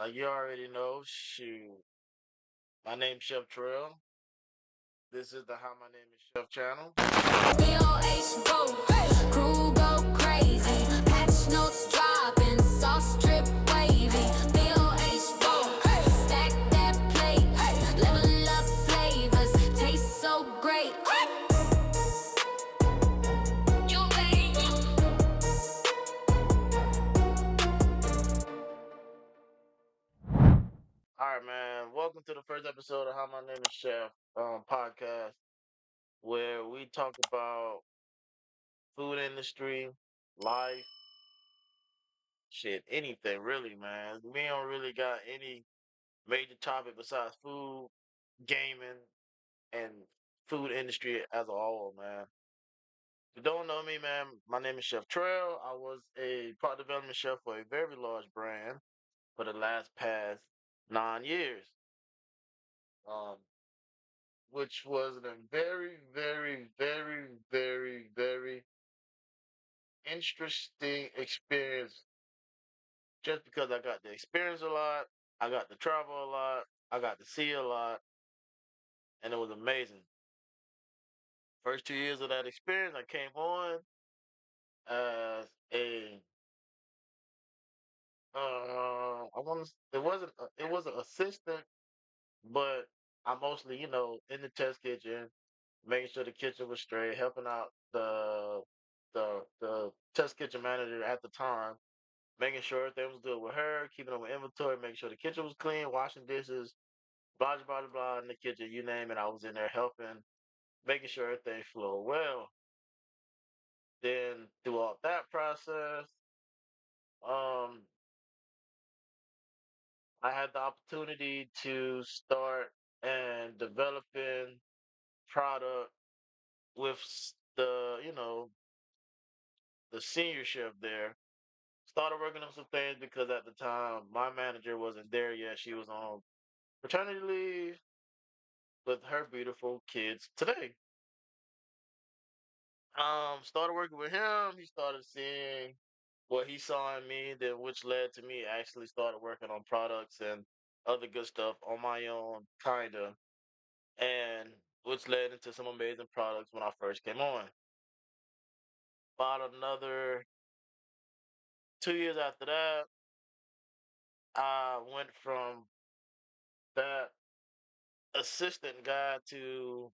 Like you already know, shoot. My name's Chef Trail. This is the How My Name is Chef channel. BOH roll, crew go crazy. Patch notes dropping, sauce drip wavy. BOH roll, stack that plate. Level up flavors, taste so great. You made All right, man. Welcome to the first episode of How My Name is Chef podcast, where we talk about food industry, life, shit, anything really, man. We don't really got any major topic besides food, gaming, and food industry as a whole, man. If you don't know me, man, my name is Chef Trail. I was a product development chef for a very large brand for the last past 9 years, um, which was a very, very, very, very, very interesting experience. Just because I got to experience a lot, I got to travel a lot, I got to see a lot, and it was amazing. First 2 years of that experience, I came on as a I want to. It was an assistant, but I mostly, in the test kitchen, making sure the kitchen was straight, helping out the test kitchen manager at the time, making sure everything was good with her, keeping up with inventory, making sure the kitchen was clean, washing dishes, blah blah blah blah in the kitchen, you name it. I was in there helping, making sure everything flowed well. Then throughout that process, um, I had the opportunity to start and developing product with the senior chef there. Started working on some things because at the time my manager wasn't there yet. She was on paternity leave with her beautiful kids today. Started working with him. He started seeing what he saw in me, then which led to me actually started working on products and other good stuff on my own, kinda, and which led into some amazing products when I first came on. About another 2 years after that, I went from that assistant guy to,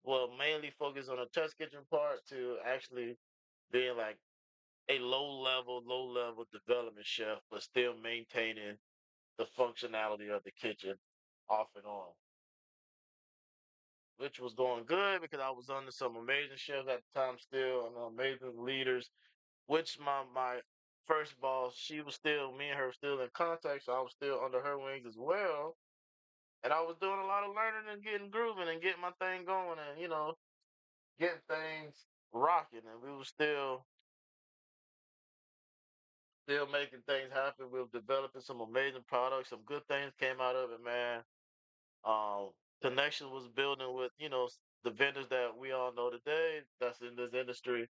well, mainly focus on the test kitchen part to actually being like a low level development chef, but still maintaining the functionality of the kitchen off and on, which was going good because I was under some amazing chefs at the time still and amazing leaders, which my first boss, she was still, me and her still in contact, so I was still under her wings as well. And I was doing a lot of learning and getting grooving and getting my thing going and, getting things rocking. And we were still making things happen. We were developing some amazing products. Some good things came out of it, man. Um, Connection was building with, the vendors that we all know today that's in this industry.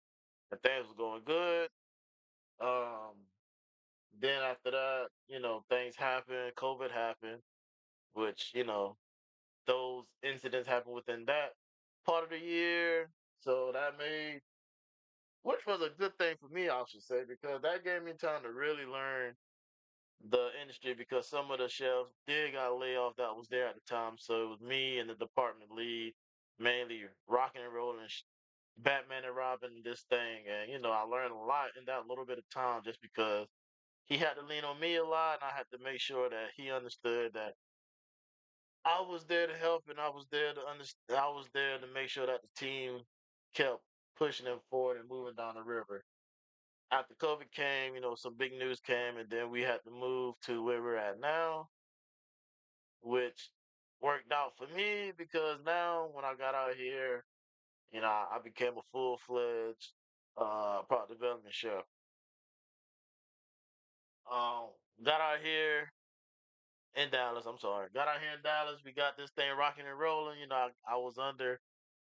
And things was going good. Um, then after that, things happened. COVID happened, which, those incidents happened within that part of the year. So that made, which was a good thing for me, I should say, because that gave me time to really learn the industry because some of the chefs did got laid off that was there at the time. So it was me and the department lead, mainly rocking and rolling, Batman and Robin, this thing. And, I learned a lot in that little bit of time just because he had to lean on me a lot and I had to make sure that he understood that I was there to help, and I was there to understand. I was there to make sure that the team kept pushing them forward and moving down the river. After COVID came, some big news came, and then we had to move to where we're at now, which worked out for me because now when I got out here, I became a full fledged product development chef. Um, got out here in Dallas. I'm sorry, got out here in Dallas. We got this thing rocking and rolling. I was under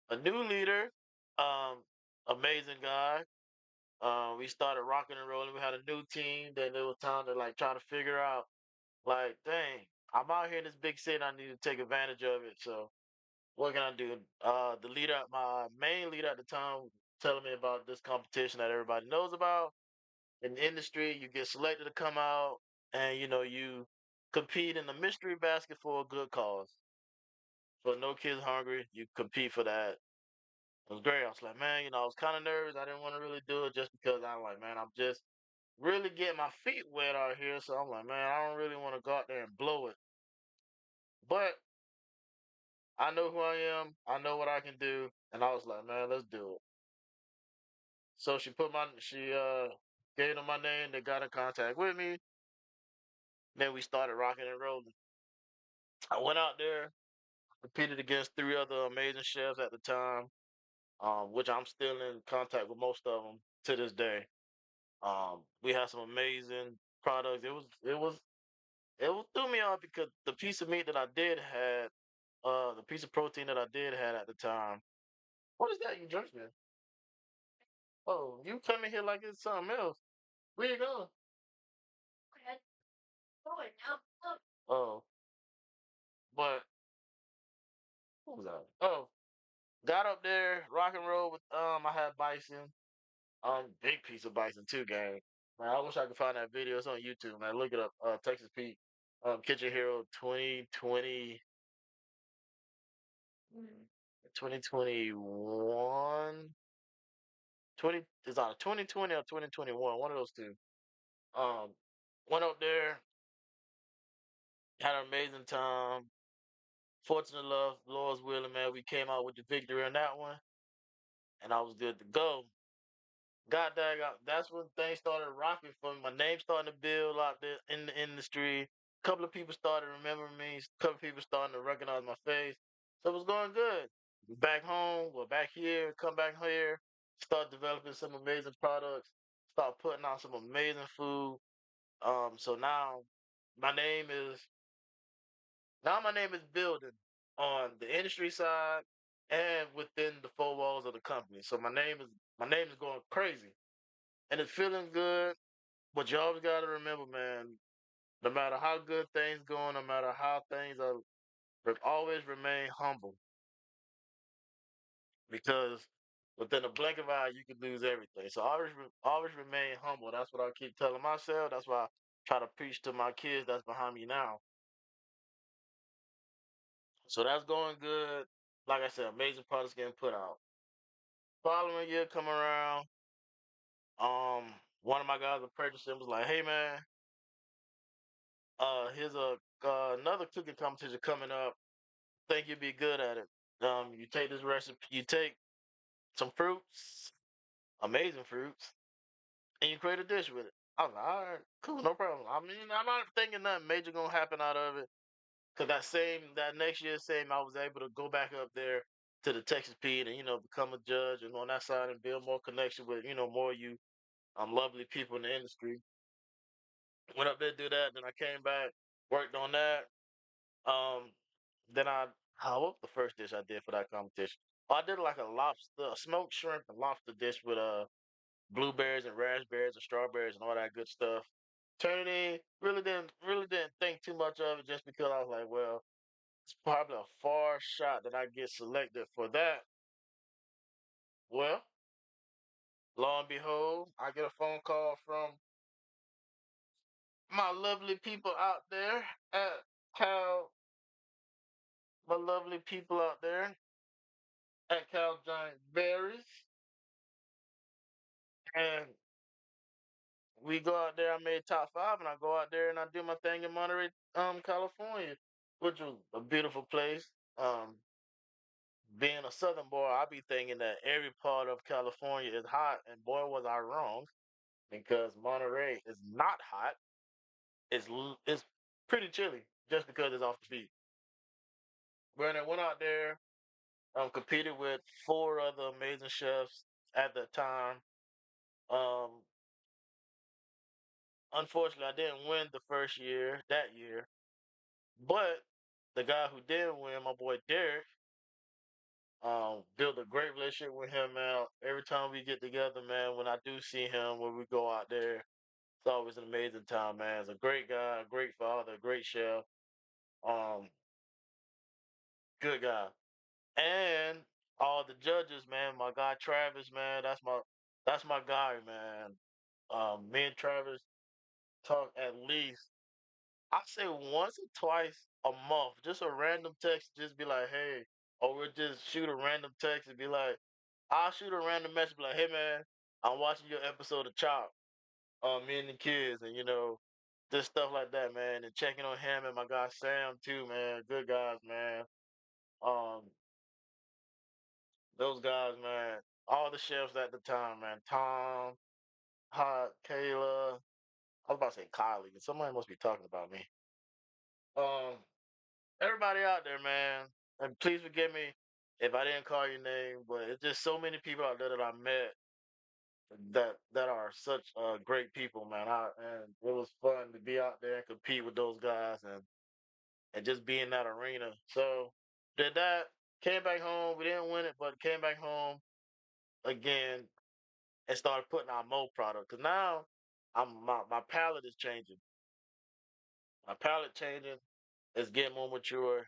a new leader, um, amazing guy. We started rocking and rolling. We had a new team. Then it was time to like try to figure out. Like, dang, I'm out here in this big city. I need to take advantage of it. So what can I do? The leader, my main leader at the time, telling me about this competition that everybody knows about in the industry. You get selected to come out, and you compete in the mystery basket for a good cause. For No Kids Hungry, you compete for that. It was great. I was like, man, I was kind of nervous. I didn't want to really do it just because I'm like, man, I'm just really getting my feet wet out here. So I'm like, man, I don't really want to go out there and blow it. But I know who I am. I know what I can do. And I was like, man, let's do it. So she gave them my name. They got in contact with me. Then we started rocking and rolling. I went out there, competed against three other amazing chefs at the time, which I'm still in contact with most of them to this day. We had some amazing products. It threw me off because the piece of meat that I did had, the piece of protein that I did had at the time. What is that you drinking? Oh, you come in here like it's something else. Where you going? Oh, but what was that? Oh, got up there, rock and roll with I had bison, big piece of bison too, gang. Man, I wish I could find that video. It's on YouTube, man. Look it up. Texas Pete, Kitchen Hero 2020, 2021, 20 is either 2020 or 2021, one of those two. Um, went up there, had an amazing time. Fortunate love, Lord's willing, man. We came out with the victory on that one, and I was good to go. God dang, that's when things started rocking for me. My name starting to build out there in the industry. A couple of people started remembering me. A couple of people starting to recognize my face. So it was going good. Back home, well, back here, come back here, start developing some amazing products, start putting out some amazing food. So my name is my name is building on the industry side and within the four walls of the company. So my name is going crazy and it's feeling good. But you always got to remember, man, no matter how good things go, no matter how things are, always remain humble because within a blink of an eye, you could lose everything. So always remain humble. That's what I keep telling myself. That's why I try to preach to my kids that's behind me now. So that's going good. Like I said, amazing products getting put out. Following year come around, um, one of my guys at purchasing was like, "Hey man, here's another cooking competition coming up. Think you'd be good at it. You take this recipe, you take some fruits, amazing fruits, and you create a dish with it." I was like, "All right, cool, no problem." I mean, I'm not thinking nothing major gonna happen out of it. Cause that next year, same, I was able to go back up there to the Texas Pete and become a judge and on that side and build more connection with more of you lovely people in the industry. Went up there to do that. Then I came back, worked on that. Um, then what was the first dish I did for that competition? Oh, I did like a smoked shrimp and lobster dish with blueberries and raspberries and strawberries and all that good stuff. Turned it in. Really didn't think too much of it just because I was like, well, it's probably a far shot that I get selected for that. Well, lo and behold, I get a phone call from my lovely people out there at Cal, my lovely people out there at Cal Giant Berries. And we go out there, I made top five, and I go out there and I do my thing in Monterey, California, which was a beautiful place. Um, being a Southern boy, I be thinking that every part of California is hot, and boy, was I wrong because Monterey is not hot. It's pretty chilly just because it's off the beach. When I went out there, competed with four other amazing chefs at the time. Um, Unfortunately, I didn't win the first year that year, but the guy who did win, my boy Derek, built a great relationship with him, man. Every time we get together, man, when I do see him, when we go out there, It's always an amazing time, man. He's a great guy, a great father, a great chef. Um, Good guy. And all the judges, man. My guy Travis, man. That's my guy, man. Me and Travis talk at least, I say once or twice a month. Just a random text, just be like, hey, or we'll just shoot a random text and be like, I'll shoot a random message, be like, hey man, I'm watching your episode of Chop. Me and the kids, and just stuff like that, man. And checking on him and my guy Sam too, man. Good guys, man. Um, those guys, man. All the chefs at the time, man. Tom, Hot, Kayla. I was about to say Kylie, but somebody must be talking about me. Um, Everybody out there, man. And please forgive me if I didn't call your name, but it's just so many people out there that I met that are such great people, man. And it was fun to be out there and compete with those guys and just be in that arena. So did that, came back home. We didn't win it, but came back home again and started putting out more product. Cause now my palate is changing. My palate changing. It's getting more mature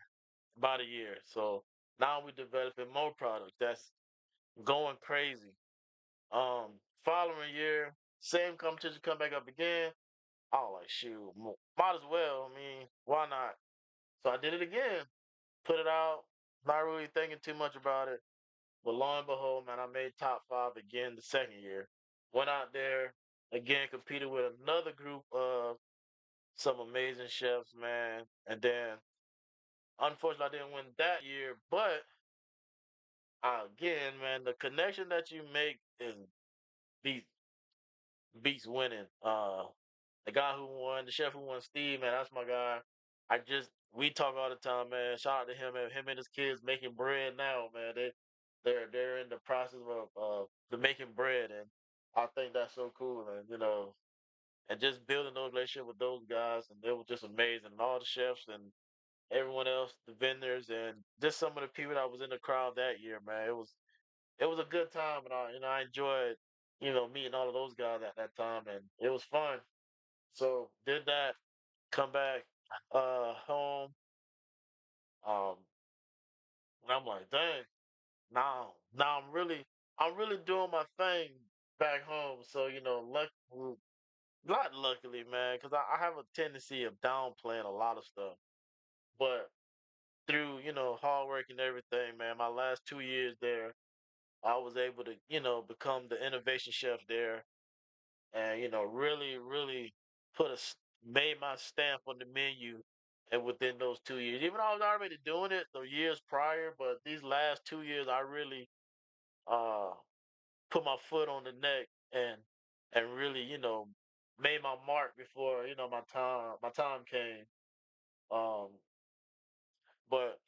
about a year. So now we're developing more products. That's going crazy. Following year, same competition come back up again. I was like, shoot, might as well. I mean, why not? So I did it again. Put it out. Not really thinking too much about it. But lo and behold, man, I made top five again the second year. Went out there again, competed with another group of some amazing chefs, man. And then, unfortunately, I didn't win that year. But again, man, the connection that you make is beats beats winning. The guy who won, the chef who won, Steve, man, that's my guy. We talk all the time, man. Shout out to him, man. Him and his kids making bread now, man. They're in the process of the making bread, and I think that's so cool, and and just building those relationships with those guys, and it was just amazing. And all the chefs and everyone else, the vendors, and just some of the people that was in the crowd that year, man. It was a good time, and I enjoyed meeting all of those guys at that time, and it was fun. So did that, come back home, um, and I'm like, dang, now I'm really doing my thing back home. So not luckily, man, because I have a tendency of downplaying a lot of stuff, but through hard work and everything, man, my last 2 years there, I was able to become the innovation chef there, and really really made my stamp on the menu. And within those 2 years, even though I was already doing it the years prior, but these last 2 years I really uh put my foot on the neck and really made my mark before my time came. Um but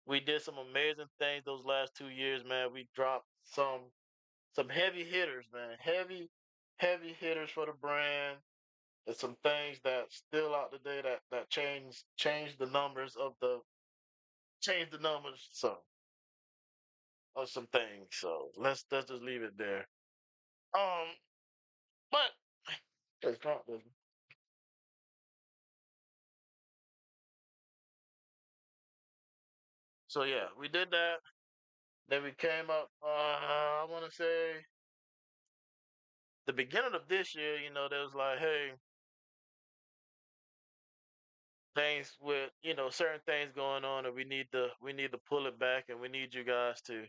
we did some amazing things those last 2 years, man. We dropped some heavy hitters, man. Heavy hitters for the brand. There's some things that still out today that change the numbers of some things. So let's just leave it there. Um, but it's not this. So yeah, we did that. Then we came up. I want to say the beginning of this year. There was like, hey, things with certain things going on, and we need to pull it back, and we need you guys to.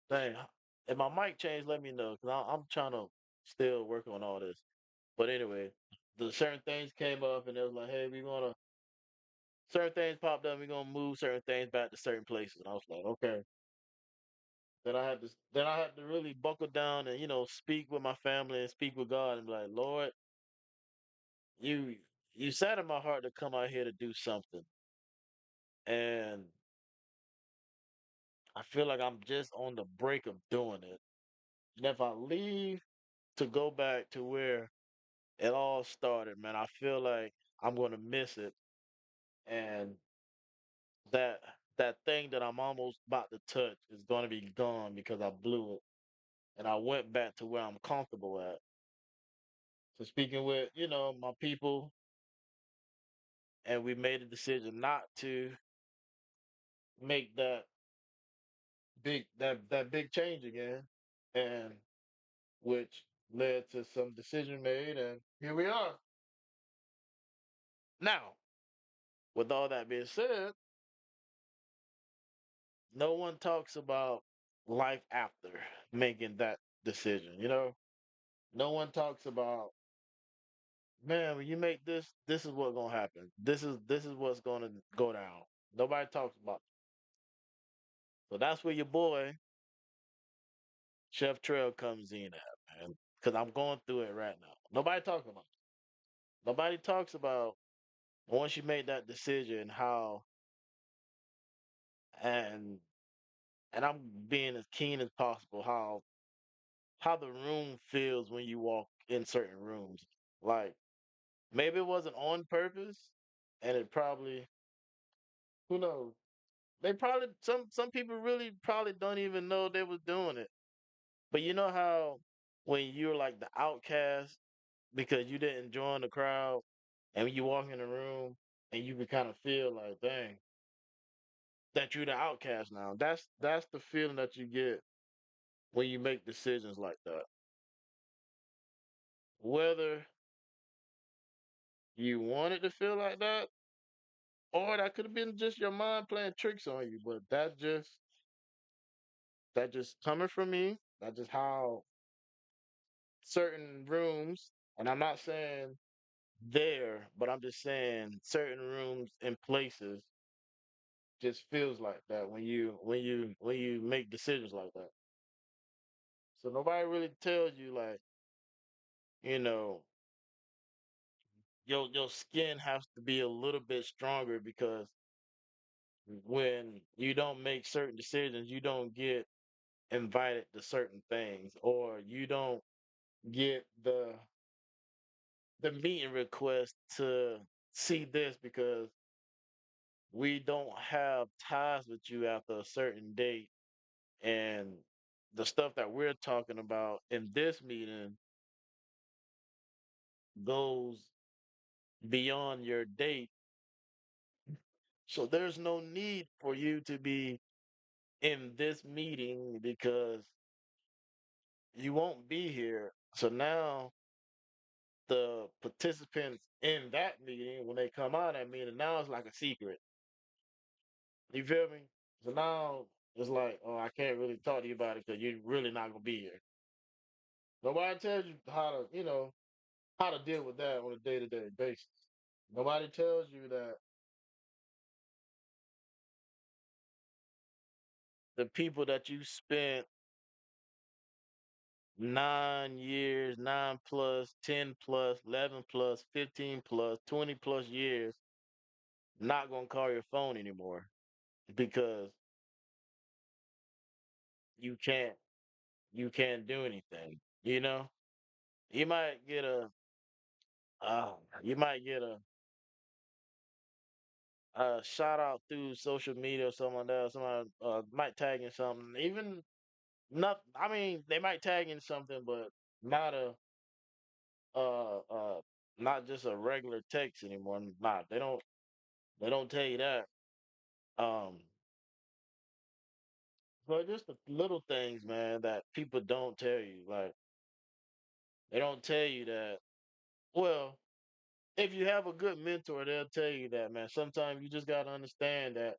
Dang, if my mic changed, let me know because I'm trying to still work on all this. But anyway, the certain things came up, and it was like, hey, we gonna certain things popped up. We're gonna move certain things back to certain places. And I was like, okay. Then I had to really buckle down and speak with my family and speak with God and be like, Lord, you you sat in my heart to come out here to do something, and I feel like I'm just on the break of doing it. And if I leave to go back to where it all started, man, I feel like I'm gonna miss it, and that that thing that I'm almost about to touch is gonna be gone because I blew it, and I went back to where I'm comfortable at. to speaking with, my people, and we made a decision not to make that big change again, and which led to some decision made, and here we are. Now, with all that being said, no one talks about life after making that decision, No one talks about, man, when you make this is what's gonna happen. This is what's gonna go down. Nobody talks about it. So that's where your boy Chef Trail comes in at, man. Because I'm going through it right now. Nobody talks about it. Nobody talks about once you make that decision how and and I'm being as keen as possible how the room feels when you walk in certain rooms. Like maybe it wasn't on purpose, and it probably, who knows? They probably, some people really probably don't even know they was doing it. But you know how when you're like the outcast because you didn't join the crowd, and when you walk in the room and you can kind of feel like, dang, that you're the outcast now. That's the feeling that you get when you make decisions like that. Whether you wanted to feel like that, or that could have been just your mind playing tricks on you. But that just coming from me. That's just how certain rooms, and I'm not saying there, but I'm just saying certain rooms and places just feels like that when you make decisions like that. So nobody really tells you like, you know, your skin has to be a little bit stronger because when you don't make certain decisions, you don't get invited to certain things, or you don't get the meeting request to see this because we don't have ties with you after a certain date, and the stuff that we're talking about in this meeting goes beyond your date. So there's no need for you to be in this meeting because you won't be here. So now the participants in that meeting, when they come out of that meeting, now it's like a secret. You feel me? So now it's like, oh, I can't really talk to you about it because you're really not gonna be here. Nobody tells you how to deal with that on a day to day basis. Nobody tells you that the people that you spent 9 years, 9 plus, 10 plus, 11 plus, 15 plus, 20 plus years not gonna call your phone anymore because you can't you can't do anything. You might get uh, you might get a shout out through social media or something like that. Somebody might tag in something. Even not, I mean, they might tag in something, but not a uh uh not just a regular text anymore. Nah, they don't tell you that. Um, but just the little things, man, that people don't tell you. Like they don't tell you that. Well, if you have a good mentor, they'll tell you that, man. Sometimes you just gotta understand that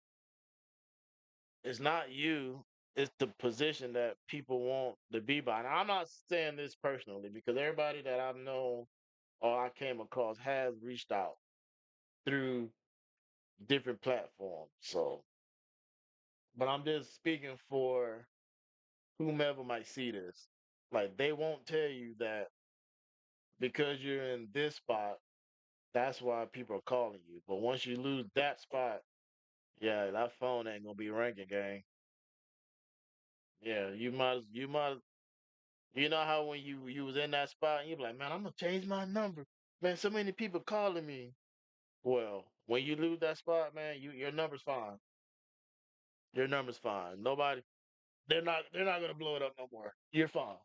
it's not you, it's the position that people want to be by. Now, I'm not saying this personally because everybody that I've known or I came across has reached out through different platforms. So, but I'm just speaking for whomever might see this. Like, they won't tell you that because you're in this spot, that's why people are calling you. But once you lose that spot, yeah, that phone ain't gonna be ringing, gang. Yeah, you know how when you was in that spot and you be like, man, I'm gonna change my number. Man, so many people calling me. Well, when you lose that spot, man, your number's fine. Your number's fine. Nobody, they're not gonna blow it up no more. You're fine.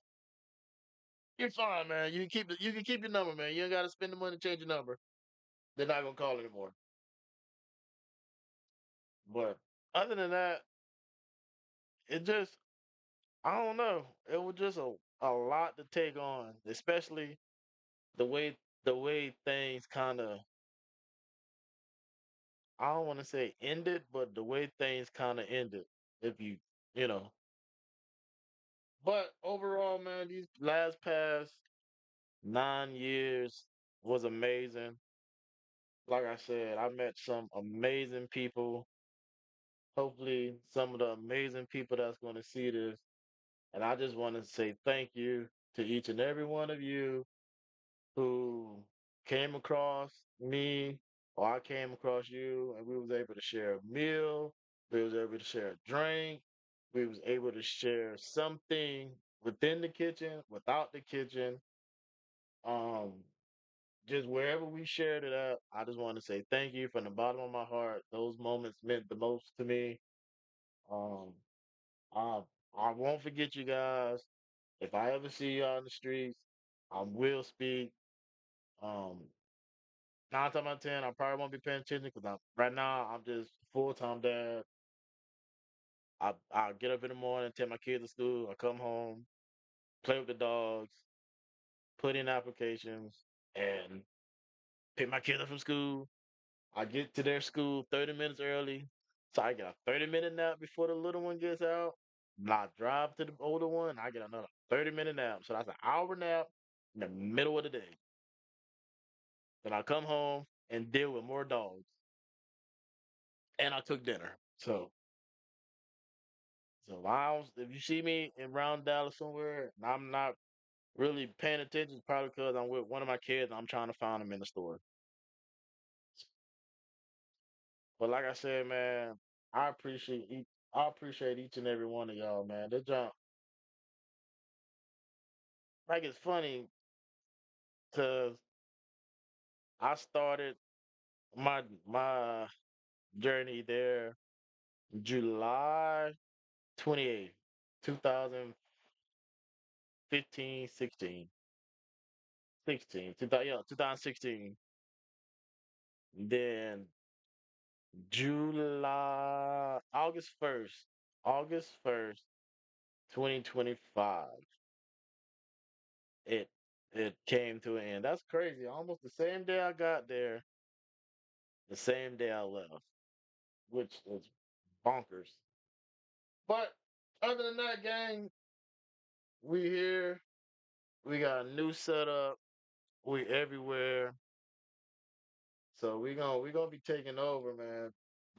You're fine, man. You can keep your number, man. You ain't gotta spend the money to change your number. They're not gonna call anymore. But other than that, it just I don't know. It was just a lot to take on, especially the way the way things kind of I don't want to say ended, but the way things kind of ended. If you know, but overall, man, these last past 9 years was amazing. Like I said, I met some amazing people. Hopefully, some of the amazing people that's going to see this. And I just want to say thank you to each and every one of you who came across me or I came across you and we was able to share a meal, we was able to share a drink, we was able to share something within the kitchen, without the kitchen. Um, just wherever we shared it at, I just want to say thank you from the bottom of my heart. Those moments meant the most to me. Um, I I won't forget you guys. If I ever see you out in the streets, I will speak. Um, 9 times out of 10, I probably won't be paying attention because right now I'm just full time dad. I get up in the morning, take my kids to school. I come home, play with the dogs, put in applications, and pick my kids up from school. I get to their school 30 minutes early, so I get a 30-minute nap before the little one gets out. And I drive to the older one. I get another 30-minute nap, so that's an hour nap in the middle of the day. Then I come home and deal with more dogs, and I cook dinner. So if you see me in around Dallas somewhere, and I'm not really paying attention, it's probably because I'm with one of my kids. And I'm trying to find them in the store. But like I said, man, I appreciate each. I appreciate each and every one of y'all, man. This jump, like it's funny because I started my journey there July 28th, 2015, 16, 16, 2000, yeah, 2016. Then August 1st, 2025. It it came to an end. That's crazy. Almost the same day I got there, the same day I left, which is bonkers. But other than that, gang, we here. We got a new setup. We everywhere. So we gonna be taking over, man.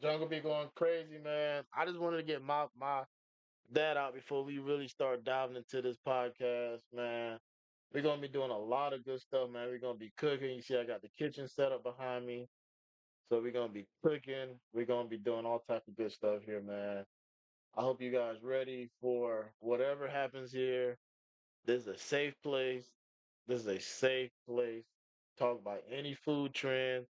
Jungle be going crazy, man. I just wanted to get my that out before we really start diving into this podcast, man. We're gonna be doing a lot of good stuff, man. We're gonna be cooking. You see, I got the kitchen set up behind me. So we're gonna be cooking. We're gonna be doing all type of good stuff here, man. I hope you guys ready for whatever happens here. This is a safe place. This is a safe place. Talk about any food trend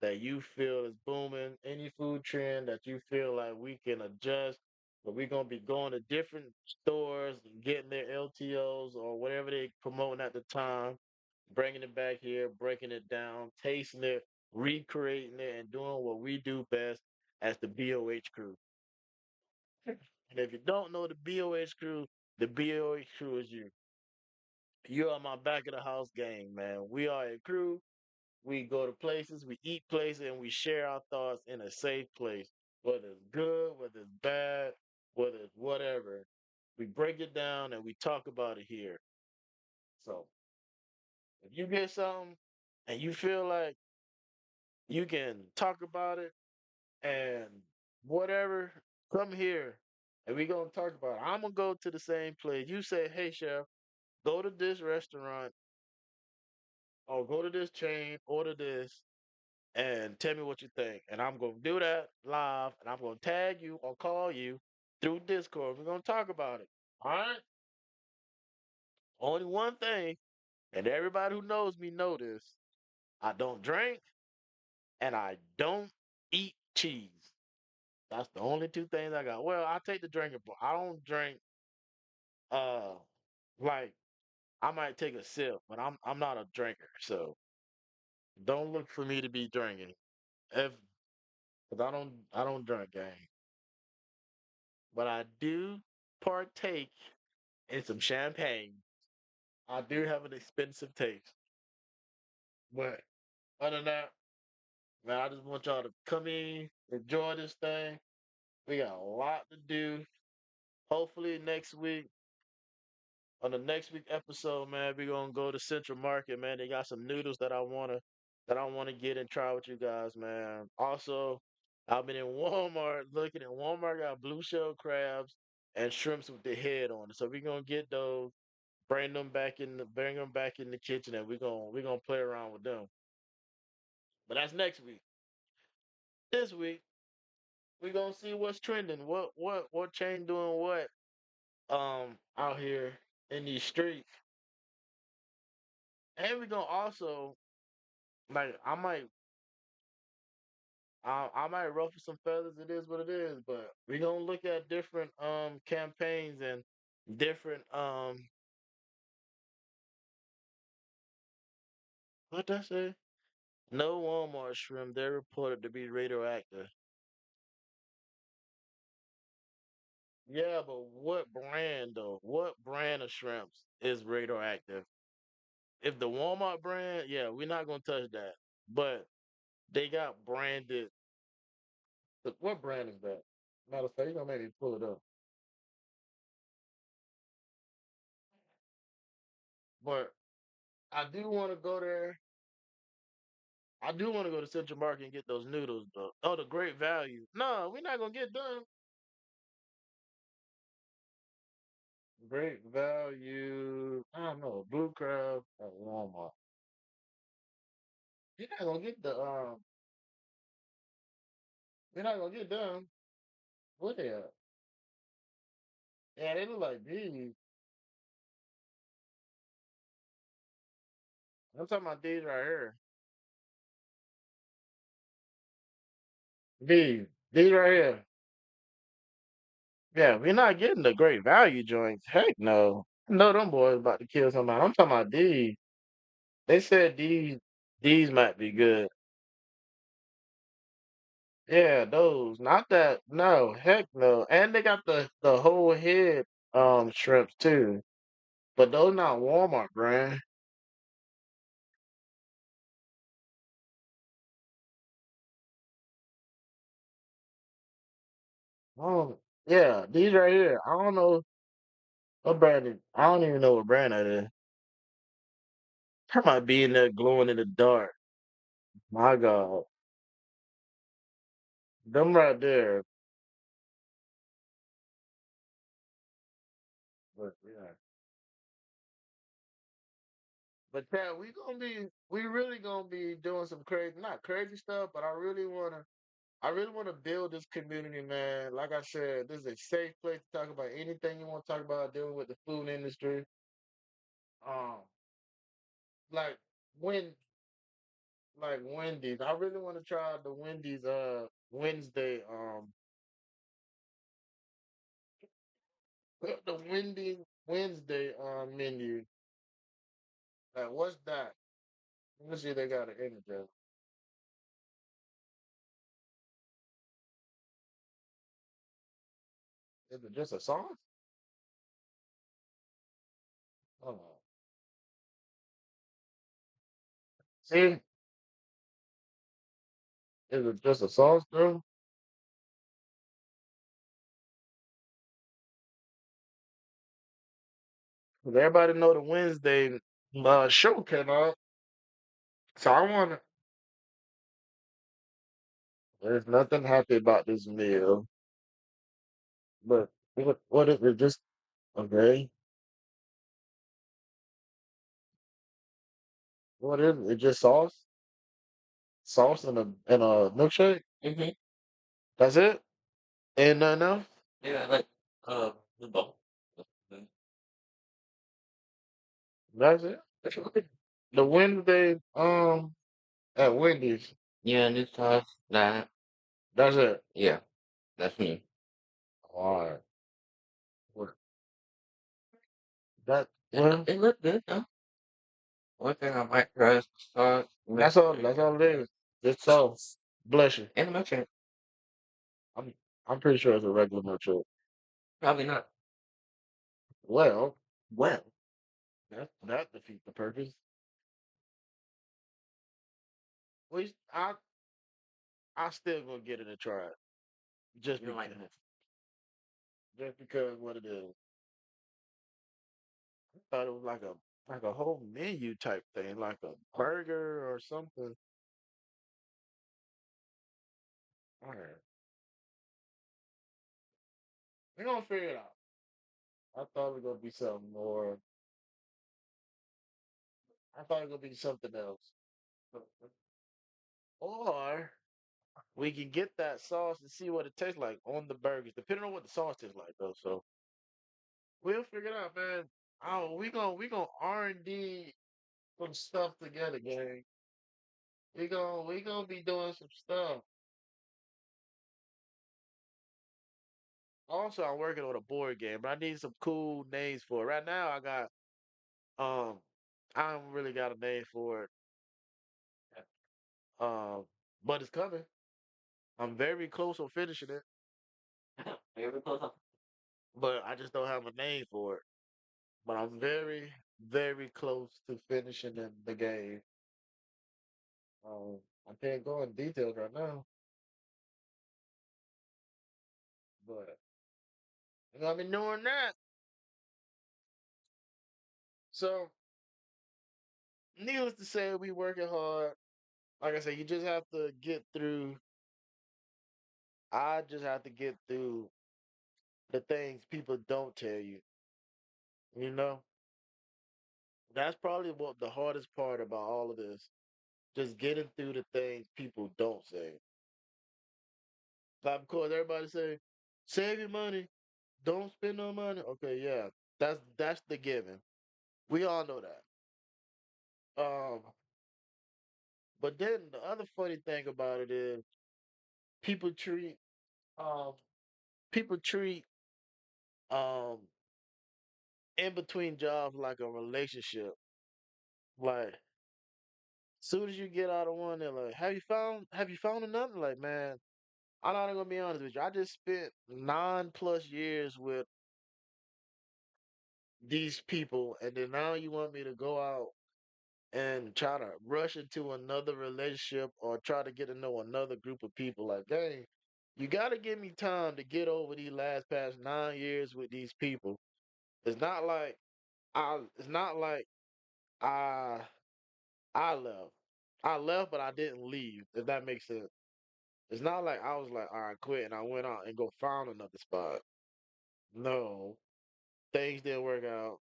that you feel is booming, any food trend that you feel like we can adjust. But we're gonna be going to different stores and getting their LTOs or whatever they promoting at the time, bringing it back here, breaking it down, tasting it, recreating it, and doing what we do best as the BOH crew. And if you don't know the BOH crew, the BOH crew is you. You are my back of the house gang, man. We are a crew. We go to places, we eat places, and we share our thoughts in a safe place. Whether it's good, whether it's bad, whether it's whatever. We break it down and we talk about it here. So if you get something and you feel like you can talk about it and whatever, come here and we gonna talk about it. I'm gonna go to the same place. You say, hey chef, go to this restaurant or go to this chain, order this, and tell me what you think. And I'm gonna do that live, and I'm gonna tag you or call you through Discord. We're gonna talk about it. All right. Only one thing, and everybody who knows me know this: I don't drink and I don't eat cheese. That's the only two things I got. Well, I take the drinking, but I don't drink. Uh, like I might take a sip, but I'm not a drinker, so don't look for me to be drinking. If Cause I don't drink, gang, but I do partake in some champagne. I do have an expensive taste, but other than that, man, I just want y'all to come in, enjoy this thing. We got a lot to do. Hopefully next week, on the next week episode, man, we're gonna go to Central Market, man. They got some noodles that I wanna get and try with you guys, man. Also, I've been in Walmart looking, and Walmart got blue shell crabs and shrimps with the head on it. So we're gonna get those, bring them back in the kitchen, and we're gonna play around with them. But that's next week. This week, we're gonna see what's trending, what chain doing what out here in these streets. And we're gonna also, like, I might ruffle some feathers. It is what it is. But we're gonna look at different campaigns and different what did I say? No Walmart shrimp. They're reported to be radioactive. Yeah, but what brand though? What brand of shrimps is radioactive? If the Walmart brand, yeah, we're not gonna touch that. But they got branded. What brand is that? Matter of fact, you gonna make me pull it up. But I do want to go there. I do want to go to Central Market and get those noodles, though. Oh, the Great Value. No, we're not gonna get them. Great Value. I don't know. Blue Crab at Walmart. You're not gonna get the You're not gonna get them. What they at? Yeah, they look like these. I'm talking about these right here. These right here. Yeah, we're not getting the Great Value joints. Heck no. I know them boys about to kill somebody. I'm talking about these. They said these might be good. Yeah, those. Not that. No, heck no. And they got the whole head shrimps too. But those not Walmart brand. Oh, yeah, these right here. I don't know what brand I don't even know what brand that is. That might be in there glowing in the dark. My God. Them right there. But yeah. But yeah, we really gonna be doing some crazy, not crazy stuff, but I really wanna build this community, man. Like I said, this is a safe place to talk about anything you want to talk about dealing with the food industry. Um, like when like Wendy's. I really want to try the Wendy's Wednesday the Wendy's Wednesday menu. Like what's that? Let me see if they got an image of it. Is it just a sauce? Oh. See, is it just a sauce, bro? 'Cause everybody know the Wednesday show came out. So I wanna there's nothing happy about this meal. But what if it just okay? What is it? It just sauce? Sauce and a milkshake? That's it? Ain't nothing else? Yeah, like the bowl. That's it? The Wednesday at Wendy's. Yeah, this sauce, that. That's it. Yeah, that's me. Alright. What that Well, It looked good though. One thing I might try is to start that's mixing all. it That's all it is. Just so. Bless you. in the milkshake. I'm. I'm pretty sure it's a regular milkshake. Probably not. Well, Well, that defeats the purpose. We. I still gonna get it and try it. Just you don't like because. milk. Just because what it is. I thought it was like a whole menu type thing, like a burger or something. All right. We're gonna figure it out. I thought it was gonna be something more. I thought it was gonna be something else. Or we can get that sauce and see what it tastes like on the burgers, depending on what the sauce tastes like though. So we'll figure it out, man. Oh, we gonna R&D some stuff together, gang. We gonna be doing some stuff. Also, I'm working on a board game, but I need some cool names for it. Right now, um, I don't really got a name for it. But it's coming. I'm very close on finishing it, Very close up. but I just don't have a name for it. But I'm very, very close to finishing the game. I can't go in details right now, but I've been doing that. So, needless to say, we working hard. Like I said, you just have to get through. I just have to get through the things people don't tell you. You know, that's probably what the hardest part about all of this. Just getting through the things people don't say. Like, of course, everybody say, save your money, don't spend no money. Okay, yeah, that's the given. We all know that. Um, but then the other funny thing about it is people treat um people treat um in between jobs like a relationship. Like, soon as you get out of one, they're like, have you found another? Like, man, I'm not gonna be honest with you. I just spent 9+ years with these people, and then now you want me to go out and try to rush into another relationship or try to get to know another group of people. Like, dang, you got to give me time to get over these last past 9 years with these people. It's not like It's not like I. I left. I left, but I didn't leave. If that makes sense. It's not like I was like, all right, quit, and I went out and go found another spot. No, things didn't work out.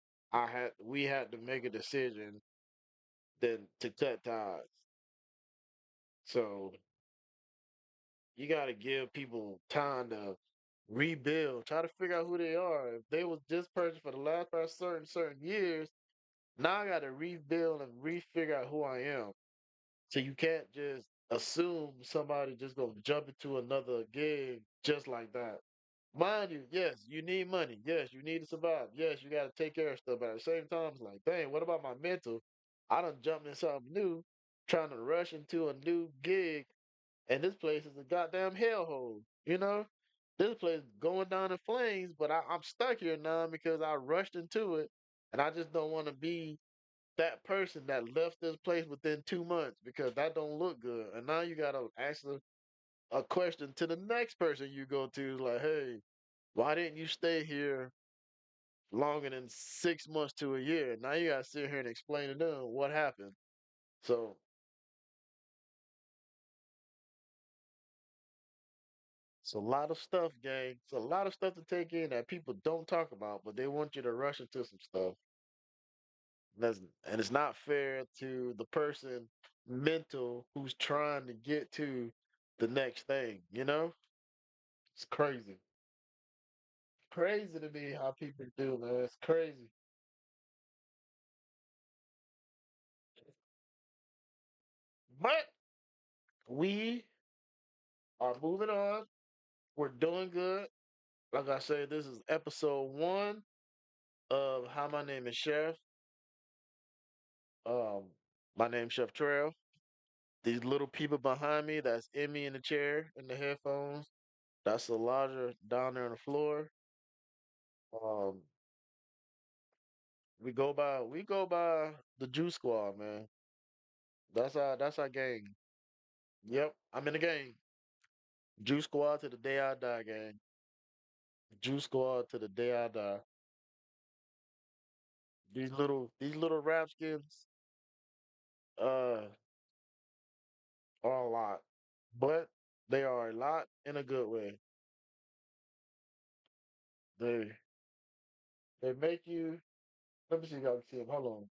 We had to make a decision then to cut ties. So you got to give people time to rebuild, try to figure out who they are. If they was this person for the last past certain years, now I got to rebuild and refigure out who I am. So you can't just assume somebody just gonna jump into another gig just like that. Mind you, yes, you need money. Yes, you need to survive. Yes, you got to take care of stuff. But at the same time, it's like, dang, what about my mental? I done jumped in something new, trying to rush into a new gig, and this place is a goddamn hellhole. You know, this place going down in flames. But I'm stuck here now because I rushed into it, and I just don't want to be that person that left this place within 2 months because that don't look good. And now you gotta ask a question to the next person you go to, like, hey, why didn't you stay here longer than 6 months to a year? Now you gotta sit here and explain to them what happened. So it's a lot of stuff, gang. It's a lot of stuff to take in that people don't talk about, but they want you to rush into some stuff. That's, and it's not fair to the person mental who's trying to get to the next thing, you know? It's crazy. Crazy to me how people do, man. It's crazy. But we are moving on. We're doing good. Like I said, this is episode 1. of how my name is Chef. Um, my name's Chef Trail. These little people behind me, that's Emmy in the chair in the headphones. That's Elijah down there on the floor. Um, we go by the Juice Squad, man. That's our gang. Yep, I'm in the gang. Juice Squad to the day I die, gang. Juice Squad to the day I die. These little rap skins uh are a lot, but they are a lot in a good way. They they make you. Let me see if y'all can see them. Hold on,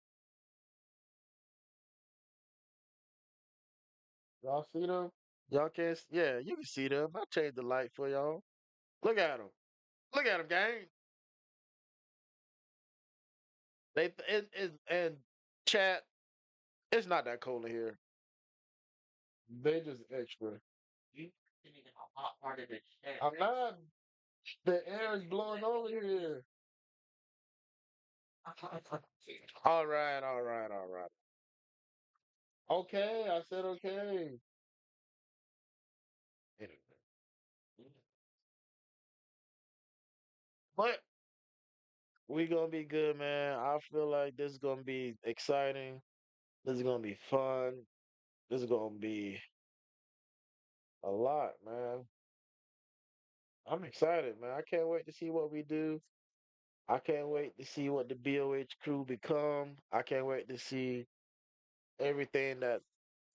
y'all see them? Y'all can yeah, you can see them. I changed the light for y'all. Look at them. Look at them, gang. And chat. It's not that cold in here. They just extra. You sitting in a hot part of the chair. I'm not. The air is blowing over here. All right, all right, all right. Okay, I said okay. But we gonna be good, man. I feel like this is gonna be exciting. This is gonna be fun. This is gonna be a lot, man. I'm excited, man. I can't wait to see what we do. I can't wait to see what the BOH crew become. I can't wait to see everything that's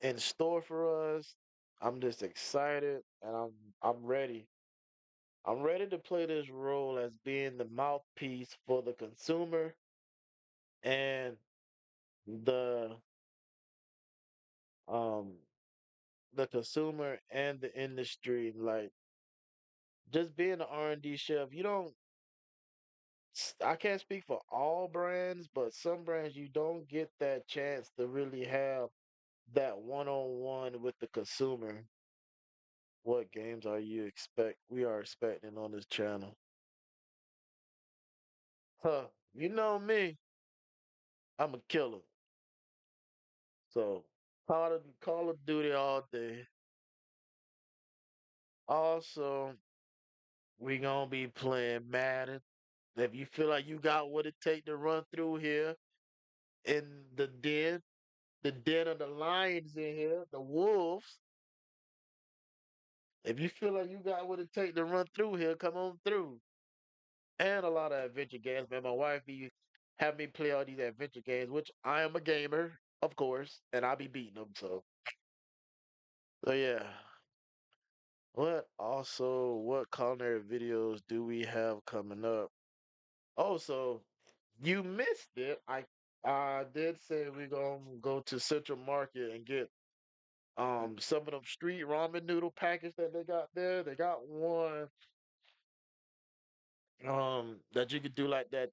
in store for us. I'm just excited and I'm ready. I'm ready to play this role as being the mouthpiece for the consumer and the um the consumer and the industry. Like just being an R&D chef, you don't I can't speak for all brands, but some brands you don't get that chance to really have that one-on-one with the consumer. What games are you expect we are expecting on this channel? Huh, you know me, I'm a killer. So Call of Duty all day. Also, we gonna be playing Madden. If you feel like you got what it take to run through here in the den of the lions in here, the wolves. If you feel like you got what it take to run through here, come on through. And a lot of adventure games, man. My wife be have me play all these adventure games, which I am a gamer, of course, and I be beating them. So yeah. What culinary videos do we have coming up? Oh, so you missed it. I did say we're gonna go to Central Market and get some of them street ramen noodle packets that they got there. They got one that you could do like that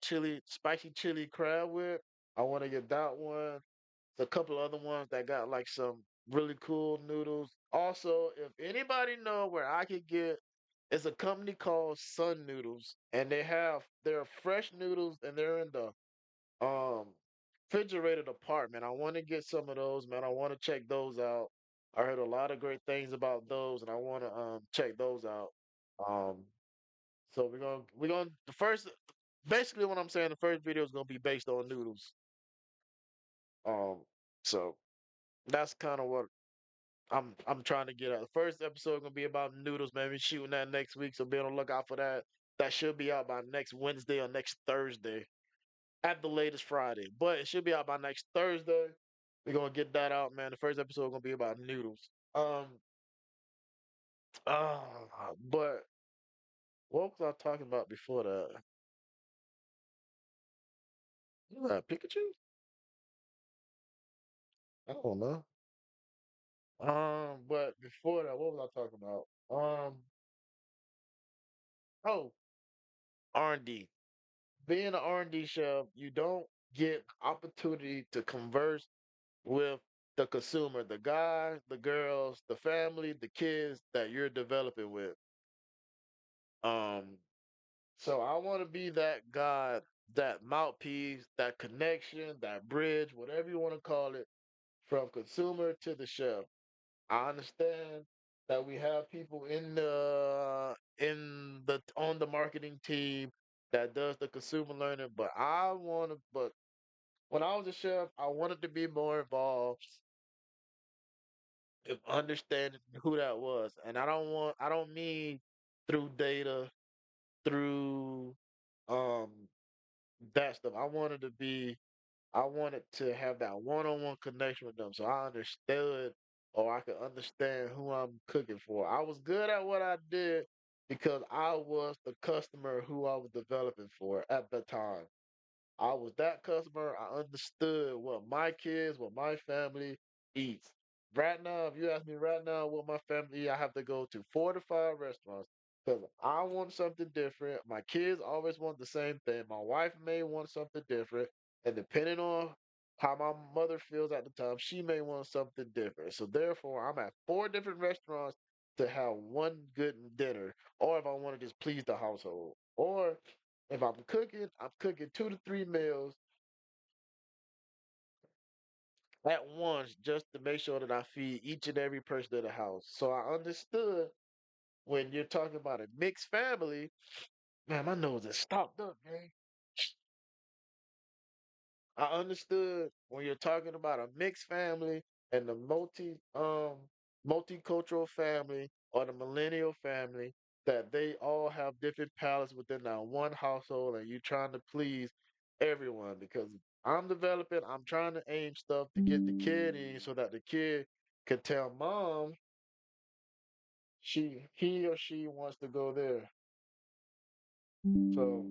spicy chili crab with. I want to get that one. There's a couple other ones that got like some really cool noodles. Also, if anybody know where I could get, it's a company called Sun Noodles, and they're fresh noodles, and they're in the um refrigerated apartment. I want to get some of those, man. I want to check those out. I heard a lot of great things about those, and I want to check those out. Um, so we're gonna the first basically what I'm saying, the first video is gonna be based on noodles. Um, so that's kind of what I'm trying to get at. The first episode gonna be about noodles, man. We're shooting that next week, so be on the lookout for that. That should be out by next Wednesday or next Thursday, at the latest Friday. But it should be out by next Thursday. We're gonna get that out, man. The first episode gonna be about noodles. Uh, but what was I talking about before that? Pikachu? I don't know. But before that, what was I talking about? Oh, R&D. Being an R&D chef, you don't get opportunity to converse with the consumer, the guy, the girls, the family, the kids that you're developing with. Um, so I want to be that guy that mouthpiece, that connection, that bridge, whatever you want to call it, from consumer to the chef. I understand that we have people in the on the marketing team that does the consumer learning, but when I was a chef, I wanted to be more involved in understanding who that was. And I don't mean through data, through um that stuff. I wanted to have that one-on-one connection with them so I understood or I could understand who I'm cooking for. I was good at what I did because I was the customer who I was developing for at the time. I was that customer. I understood what my kids, what my family eats. Right now, if you ask me right now what my family eat, I have to go to 4 to 5 restaurants because I want something different. My kids always want the same thing. My wife may want something different. And depending on how my mother feels at the time, she may want something different. So therefore, I'm at 4 different restaurants to have one good dinner, or if I want to just please the household, or if I'm cooking 2 to 3 meals at once just to make sure that I feed each and every person in the house. So I understood when you're talking about a mixed family, man, my nose is stopped up, man. I understood when you're talking about a mixed family and the multicultural family or the millennial family that they all have different palates within that one household and you trying to please everyone because I'm trying to aim stuff to get the kid in so that the kid can tell mom he or she wants to go there. So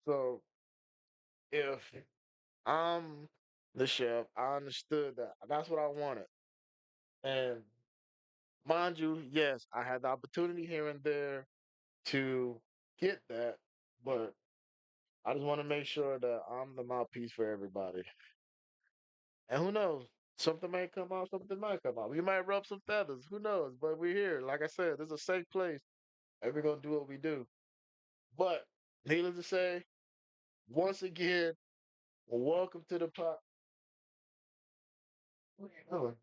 so if I'm the chef, I understood that. That's what I wanted. And mind you, yes, I had the opportunity here and there to get that, but I just want to make sure that I'm the mouthpiece for everybody. And who knows? Something may come out, something might come out. We might rub some feathers. Who knows? But we're here. Like I said, this is a safe place, and we're gonna do what we do. But needless to say, once again, welcome to the pot. What are you doing?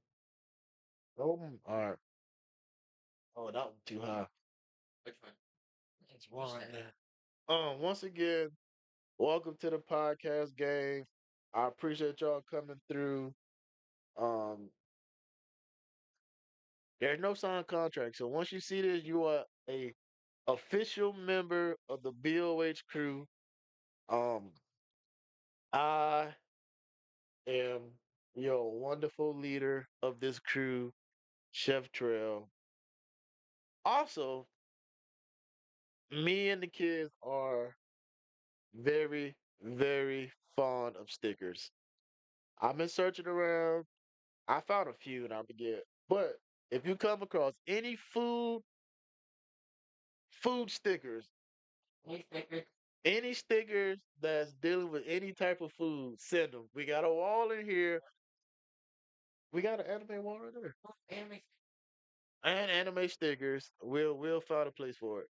Oh, all right. Oh, that one too high. Which one? It's one right there. Once again, welcome to the podcast game. I appreciate y'all coming through. Um, there's no signed contract, so once you see this, you are a official member of the BOH crew. Um, I am your wonderful leader of this crew, Chef Trail. Also, me and the kids are very, very fond of stickers. I've been searching around. I found a few and I forget. But if you come across any food stickers, any stickers that's dealing with any type of food, send them. We got a wall in here. We got an anime wall right there. And anime stickers. We'll find a place for it.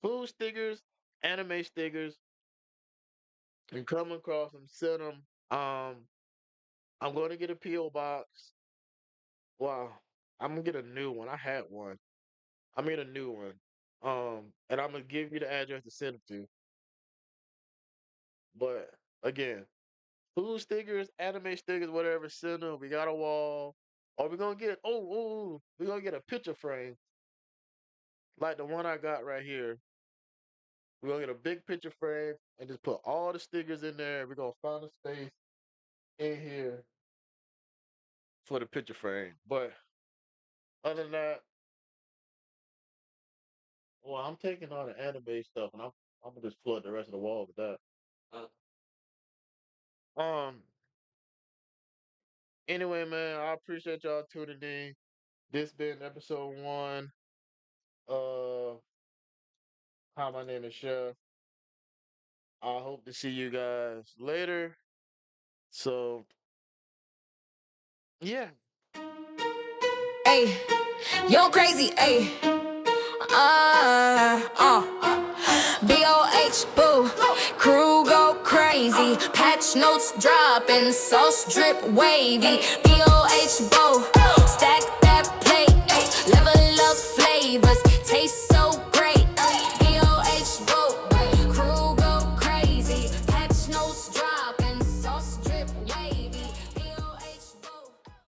Food stickers, anime stickers. You come across them, send them. I'm going to get a PO box. Wow, I'm gonna get a new one. I had one. I made a new one. And I'm gonna give you the address to send it to. But again, food stickers, anime stickers, whatever, send them. We got a wall. Or we're gonna get we're gonna get a picture frame like the one I got right here. We're gonna get a big picture frame and just put all the stickers in there. We're gonna find a space in here for the picture frame. But other than that, well, I'm taking all the anime stuff and I'm gonna just flood the rest of the wall with that. Um anyway, man, I appreciate y'all tuning in. This been episode 1 of Hi, my name is Chef. I hope to see you guys later. So, yeah. Ayy, yo crazy, ayy. B-O-H, boo, crew go crazy, patch notes dropping, sauce drip wavy. B-O-H, boo,